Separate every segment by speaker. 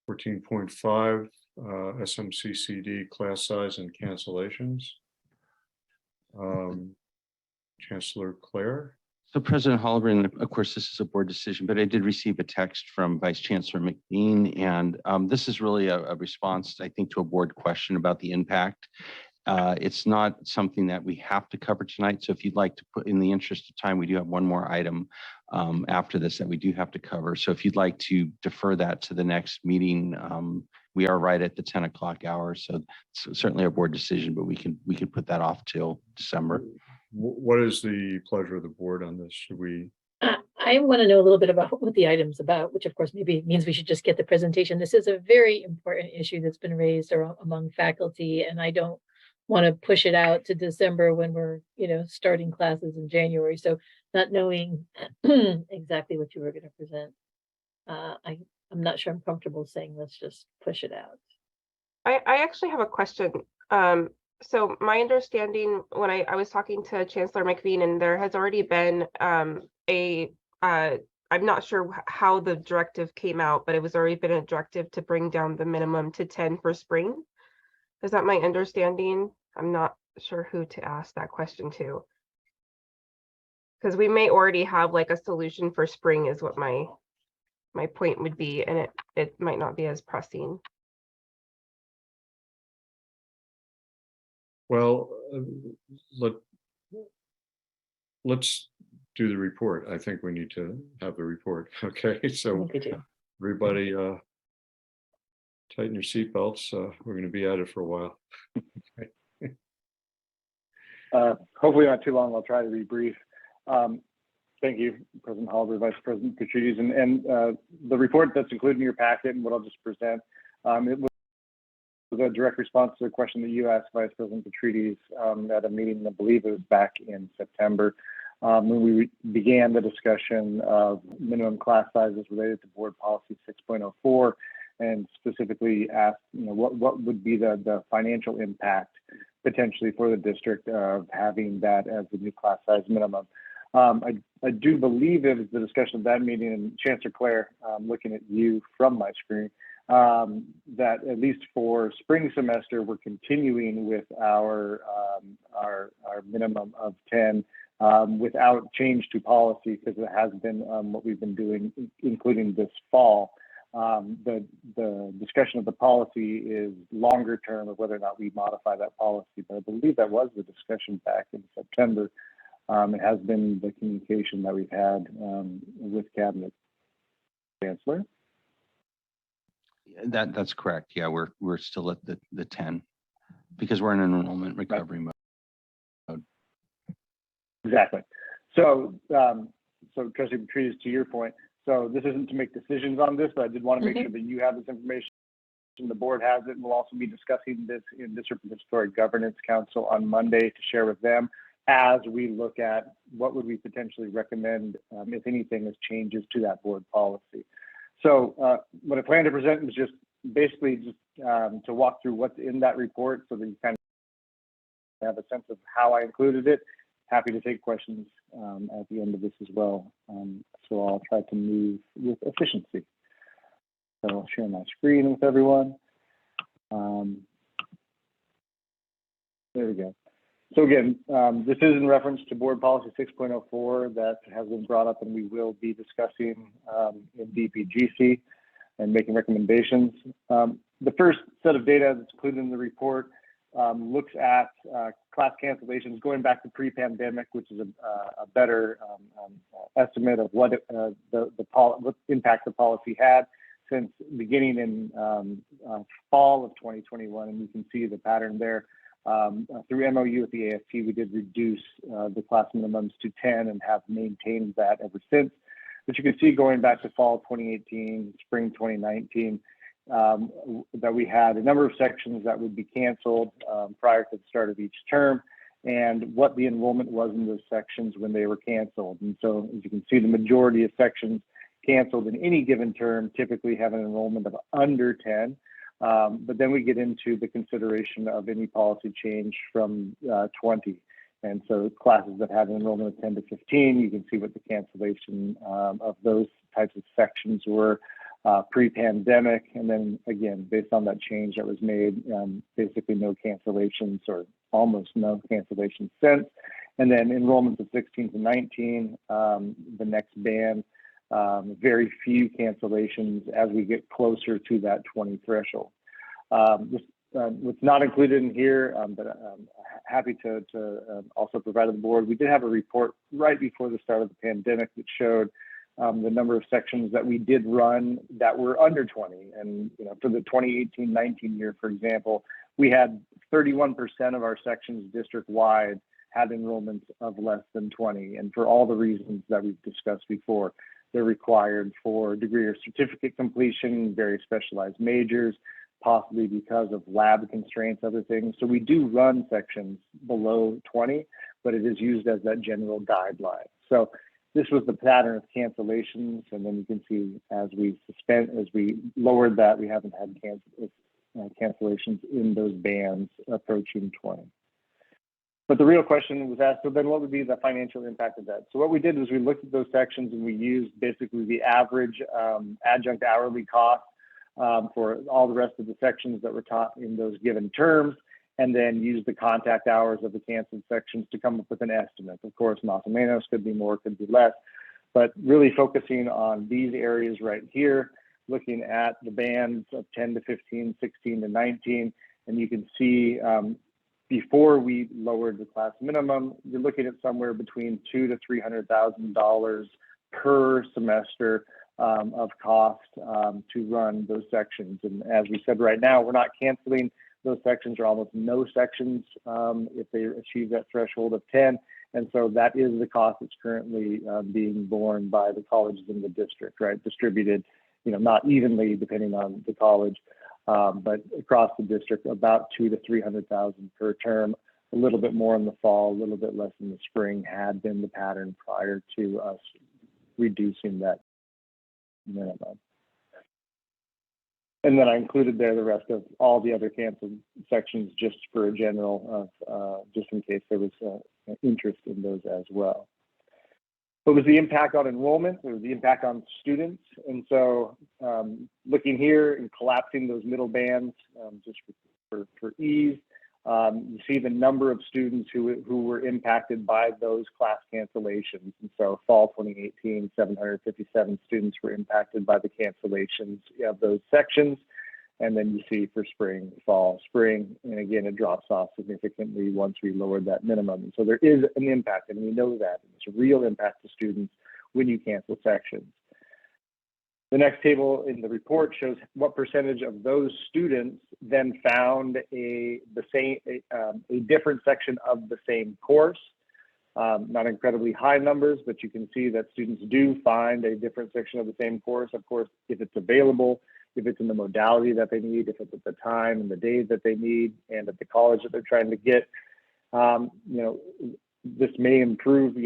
Speaker 1: 14.5, SMCCD class size and cancellations. Chancellor Clare.
Speaker 2: So President Holleran, of course, this is a board decision, but I did receive a text from Vice Chancellor McBean, and this is really a response, I think, to a board question about the impact. It's not something that we have to cover tonight. So if you'd like to put, in the interest of time, we do have one more item after this that we do have to cover. So if you'd like to defer that to the next meeting, we are right at the 10 o'clock hour. So it's certainly a board decision, but we can put that off till December.
Speaker 1: What is the pleasure of the board on this? Should we?
Speaker 3: I want to know a little bit about what the item's about, which of course maybe means we should just get the presentation. This is a very important issue that's been raised among faculty, and I don't want to push it out to December when we're, starting classes in January. So not knowing exactly what you were going to present, I'm not sure I'm comfortable saying let's just push it out.
Speaker 4: I actually have a question. So my understanding when I was talking to Chancellor McBean, and there has already been I'm not sure how the directive came out, but it was already been a directive to bring down the minimum to 10 for spring. Is that my understanding? I'm not sure who to ask that question to. Because we may already have like a solution for spring is what my point would be, and it might not be as pressing.
Speaker 1: Well, let's do the report. I think we need to have the report. Okay, so everybody tighten your seatbelts. We're going to be at it for a while.
Speaker 5: Hopefully not too long. I'll try to be brief. Thank you, President Holleran, Vice President Petridis, and the report that's included in your packet and what I'll just present. It was a direct response to a question that you asked Vice President Petridis at a meeting, I believe it was back in September, when we began the discussion of minimum class sizes related to Board Policy 6.04, and specifically asked, what would be the financial impact potentially for the district of having that as the new class size minimum. I do believe it was the discussion of that meeting, and Chancellor Clare, looking at you from my screen, that at least for spring semester, we're continuing with our minimum of 10 without change to policy, because it has been what we've been doing, including this fall. The discussion of the policy is longer term of whether or not we modify that policy, but I believe that was the discussion back in September. It has been the communication that we've had with Cabinet. Chancellor?
Speaker 2: That's correct. Yeah, we're still at the 10 because we're in an enrollment recovery mode.
Speaker 5: Exactly. So Trustee Petridis, to your point, so this isn't to make decisions on this, but I did want to make sure that you have this information. The board has it. We'll also be discussing this in District Historic Governance Council on Monday to share with them as we look at what would we potentially recommend, if anything, as changes to that board policy. So what I plan to present is just basically to walk through what's in that report so that you kind of have a sense of how I included it. Happy to take questions at the end of this as well. So I'll try to move with efficiency. So I'll share my screen with everyone. There we go. So again, this is in reference to Board Policy 6.04 that has been brought up and we will be discussing in DPGC and making recommendations. The first set of data that's included in the report looks at class cancellations going back to pre-pandemic, which is a better estimate of what what impact the policy had since beginning in fall of 2021, and you can see the pattern there. Through MOU with the AFT, we did reduce the class minimums to 10 and have maintained that ever since. But you can see going back to fall 2018, spring 2019, that we had a number of sections that would be canceled prior to the start of each term, and what the enrollment was in those sections when they were canceled. And so as you can see, the majority of sections canceled in any given term typically have an enrollment of under 10. But then we get into the consideration of any policy change from 20. And so classes that have an enrollment of 10 to 15, you can see what the cancellation of those types of sections were pre-pandemic, and then again, based on that change that was made, basically no cancellations or almost no cancellations since. And then enrollments of 16 to 19, the next band, very few cancellations as we get closer to that 20 threshold. What's not included in here, but I'm happy to also provide to the board. We did have a report right before the start of the pandemic that showed the number of sections that we did run that were under 20. And for the 2018-19 year, for example, we had 31% of our sections district-wide had enrollments of less than 20. And for all the reasons that we've discussed before, they're required for degree or certificate completion, very specialized majors, possibly because of lab constraints, other things. So we do run sections below 20, but it is used as that general guideline. So this was the pattern of cancellations, and then you can see as we lowered that, we haven't had cancellations in those bands approaching 20. But the real question was asked, so then what would be the financial impact of that? So what we did was we looked at those sections and we used basically the average adjunct hourly cost for all the rest of the sections that were taught in those given terms, and then use the contact hours of the canceled sections to come up with an estimate. Of course, más o menos could be more, could be less, but really focusing on these areas right here, looking at the bands of 10 to 15, 16 to 19, and you can see before we lowered the class minimum, you're looking at somewhere between $200,000 to $300,000 per semester of cost to run those sections. And as we said, right now, we're not canceling those sections, or almost no sections if they achieve that threshold of 10. And so that is the cost that's currently being borne by the colleges in the district, right? Distributed, not evenly depending on the college, but across the district, about $200,000 to $300,000 per term. A little bit more in the fall, a little bit less in the spring had been the pattern prior to us reducing that minimum. And then I included there the rest of all the other canceled sections just for a general of just in case there was interest in those as well. What was the impact on enrollment? Or the impact on students? And so looking here and collapsing those middle bands just for ease, you see the number of students who were impacted by those class cancellations. And so fall 2018, 757 students were impacted by the cancellations of those sections. And then you see for spring, fall, spring, and again, it drops off significantly once we lowered that minimum. And so there is an impact, and we know that. It's a real impact to students when you cancel sections. The next table in the report shows what percentage of those students then found a different section of the same course. Not incredibly high numbers, but you can see that students do find a different section of the same course. Of course, if it's available, if it's in the modality that they need, if it's at the time and the days that they need, and at the college that they're trying to get, this may improve,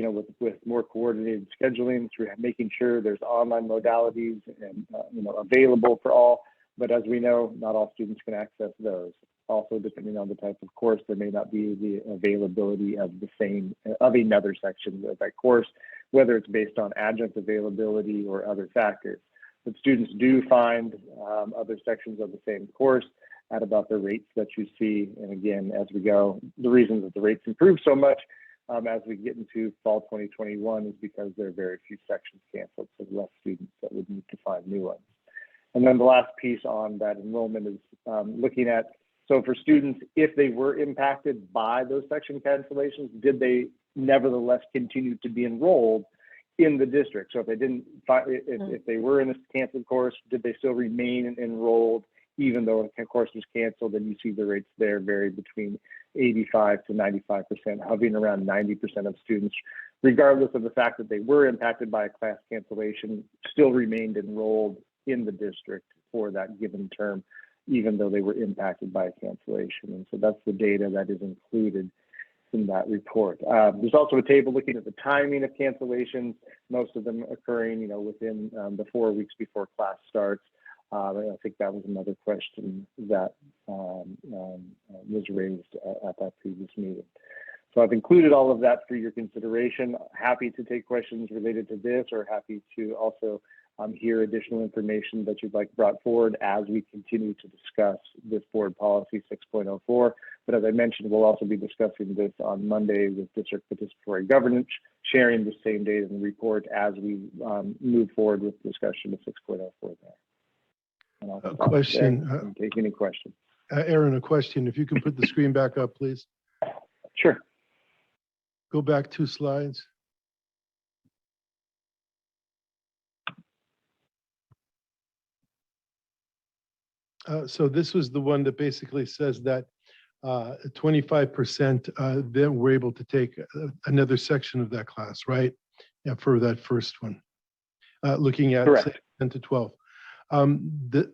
Speaker 5: with more coordinated scheduling through making sure there's online modalities and, available for all. But as we know, not all students can access those. Also, depending on the type of course, there may not be the availability of another section of that course, whether it's based on adjunct availability or other factors. But students do find other sections of the same course at about the rates that you see. And again, as we go, the reason that the rates improve so much as we get into fall 2021 is because there are very few sections canceled, so less students that would need to find new ones. And then the last piece on that enrollment is looking at, so for students, if they were impacted by those section cancellations, did they nevertheless continue to be enrolled in the district? So if they didn't, if they were in a canceled course, did they still remain enrolled even though a course was canceled? And you see the rates there vary between 85 to 95%, hovering around 90% of students, regardless of the fact that they were impacted by a class cancellation, still remained enrolled in the district for that given term, even though they were impacted by a cancellation. And so that's the data that is included in that report. There's also a table looking at the timing of cancellations, most of them occurring, within the 4 weeks before class starts. I think that was another question that was raised at that previous meeting. So I've included all of that for your consideration. Happy to take questions related to this, or happy to also hear additional information that you'd like brought forward as we continue to discuss this board policy 6.04. But as I mentioned, we'll also be discussing this on Monday with district participatory governance, sharing the same data in the report as we move forward with discussion of 6.04 there. And I'll
Speaker 6: A question.
Speaker 5: and take any questions.
Speaker 6: Aaron, a question. If you can put the screen back up, please.
Speaker 5: Sure.
Speaker 6: Go back 2 slides. So this was the one that basically says that 25% then were able to take another section of that class, right? Yeah, for that first one. Looking at
Speaker 5: Correct.
Speaker 6: say, 10 to 12.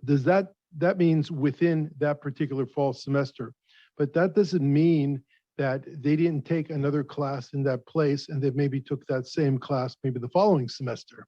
Speaker 6: Does that means within that particular fall semester, but that doesn't mean that they didn't take another class in that place and they maybe took that same class maybe the following semester.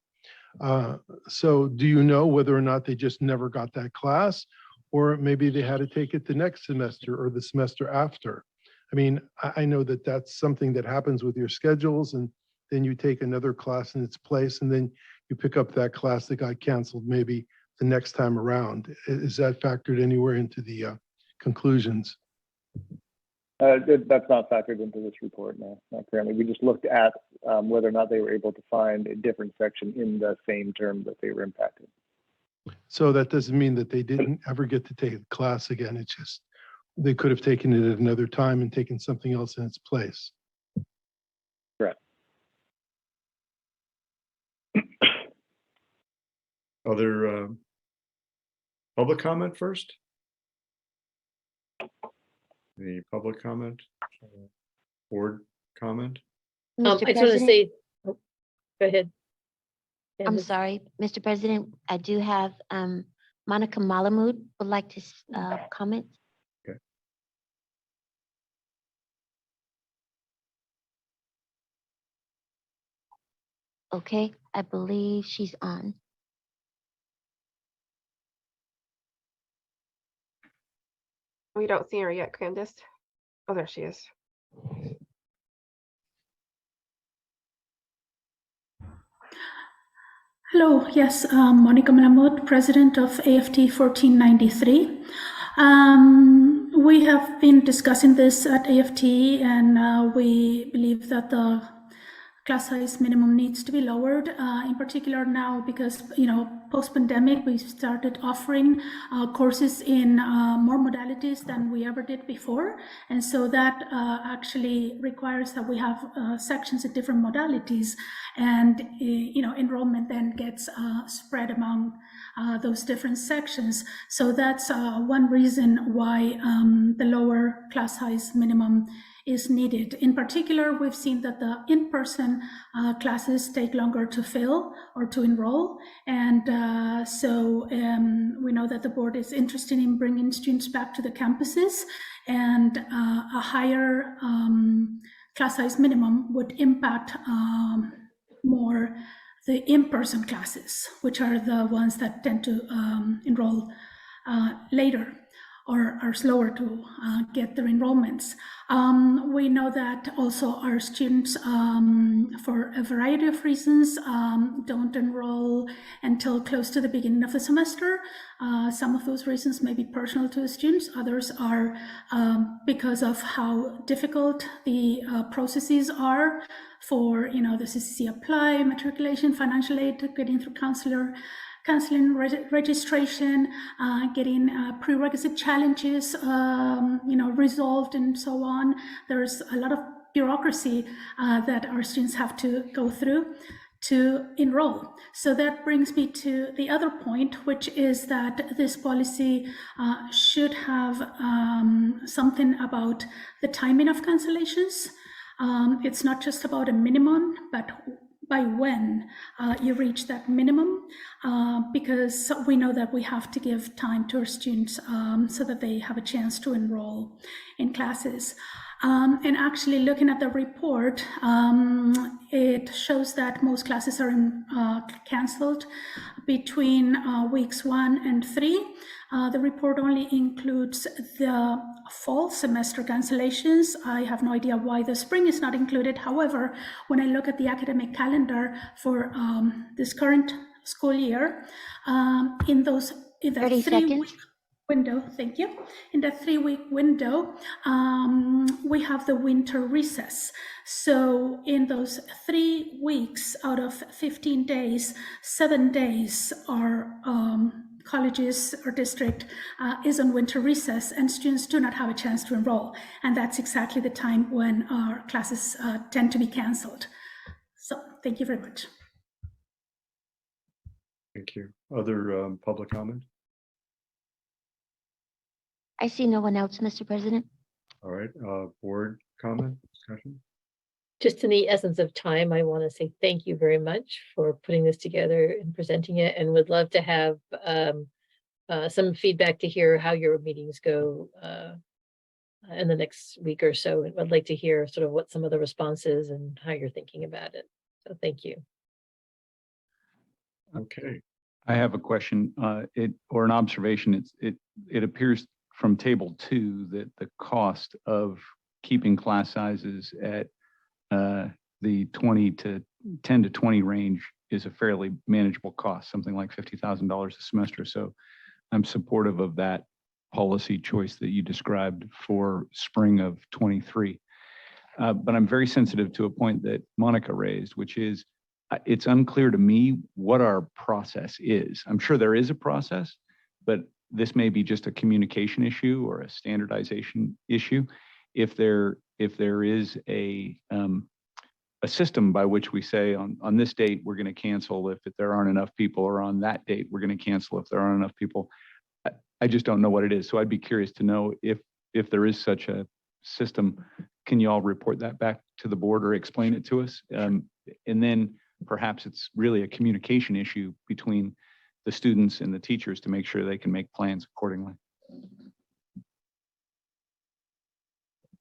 Speaker 6: So do you know whether or not they just never got that class, or maybe they had to take it the next semester or the semester after? I mean, I know that that's something that happens with your schedules, and then you take another class in its place, and then you pick up that class that got canceled maybe the next time around. Is that factored anywhere into the conclusions?
Speaker 5: That's not factored into this report, no, not currently. We just looked at whether or not they were able to find a different section in the same term that they were impacted.
Speaker 6: So that doesn't mean that they didn't ever get to take a class again. It's just they could have taken it at another time and taken something else in its place.
Speaker 5: Correct.
Speaker 1: Other public comment first? Any public comment? Board comment?
Speaker 3: I
Speaker 7: Mr.
Speaker 3: just want to
Speaker 7: President,
Speaker 3: say, oh, go ahead.
Speaker 7: I'm
Speaker 3: Candace.
Speaker 7: sorry, Mr. President, I do have Monica Malamud would like to comment.
Speaker 1: Okay.
Speaker 7: Okay, I believe she's on.
Speaker 4: We don't see her yet, Candace. Oh, there she is.
Speaker 8: Hello, yes, Monica Malamud, President of AFT 1493. We have been discussing this at AFT, and we believe that the class size minimum needs to be lowered, in particular now because, post-pandemic, we started offering courses in more modalities than we ever did before. And so that actually requires that we have sections at different modalities, and, enrollment then gets spread among those different sections. So that's one reason why the lower class size minimum is needed. In particular, we've seen that the in-person classes take longer to fill or to enroll. And so we know that the board is interested in bringing students back to the campuses, and a higher class size minimum would impact more the in-person classes, which are the ones that tend to enroll later or are slower to get their enrollments. We know that also our students, for a variety of reasons, don't enroll until close to the beginning of the semester. Some of those reasons may be personal to the students. Others are because of how difficult the processes are for, the CCC apply, matriculation, financial aid, getting through counseling registration, getting prerequisite challenges, resolved, and so on. There's a lot of bureaucracy that our students have to go through to enroll. So that brings me to the other point, which is that this policy should have something about the timing of cancellations. It's not just about a minimum, but by when you reach that minimum, because we know that we have to give time to our students so that they have a chance to enroll in classes. And actually looking at the report, it shows that most classes are canceled between weeks 1 and 3. The report only includes the fall semester cancellations. I have no idea why the spring is not included. However, when I look at the academic calendar for this current school year. In that
Speaker 7: 30
Speaker 8: 3-week
Speaker 7: seconds.
Speaker 8: window, thank you. In that 3-week window, we have the winter recess. So in those 3 weeks out of 15 days, 7 days are colleges or district is on winter recess, and students do not have a chance to enroll. And that's exactly the time when our classes tend to be canceled. So thank you very much.
Speaker 1: Thank you. Other public comment?
Speaker 7: I see no one else, Mr. President.
Speaker 1: All right, board comment, discussion?
Speaker 3: Just in the essence of time, I want to say thank you very much for putting this together and presenting it, and would love to have some feedback to hear how your meetings go in the next week or so. I'd like to hear sort of what some of the response is and how you're thinking about it. So thank you.
Speaker 1: Okay,
Speaker 9: I have a question, or an observation. It appears from table 2 that the cost of keeping class sizes at the 10 to 20 range is a fairly manageable cost, something like $50,000 a semester. So I'm supportive of that policy choice that you described for spring of 23. But I'm very sensitive to a point that Monica raised, which is it's unclear to me what our process is. I'm sure there is a process, but this may be just a communication issue or a standardization issue. If there is a system by which we say on this date, we're going to cancel if there aren't enough people, or on that date, we're going to cancel if there aren't enough people. I just don't know what it is. So I'd be curious to know if there is such a system, can you all report that back to the board or explain it to us? And then perhaps it's really a communication issue between the students and the teachers to make sure they can make plans accordingly.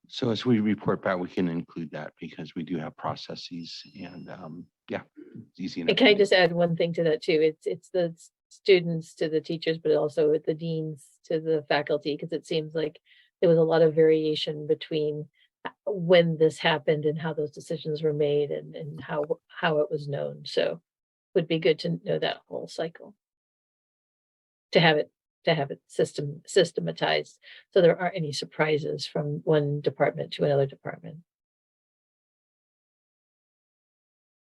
Speaker 2: So as we report back, we can include that because we do have processes, and yeah, it's easy enough.
Speaker 3: And can I just add one thing to that too? It's the students to the teachers, but also the deans to the faculty, because it seems like there was a lot of variation between when this happened and how those decisions were made and how it was known. So it would be good to know that whole cycle, to have it systematized so there aren't any surprises from one department to another department.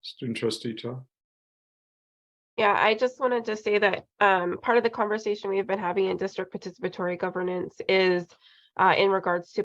Speaker 1: student trustee Tom?
Speaker 4: Yeah, I just wanted to say that part of the conversation we've been having in district participatory governance is in regards to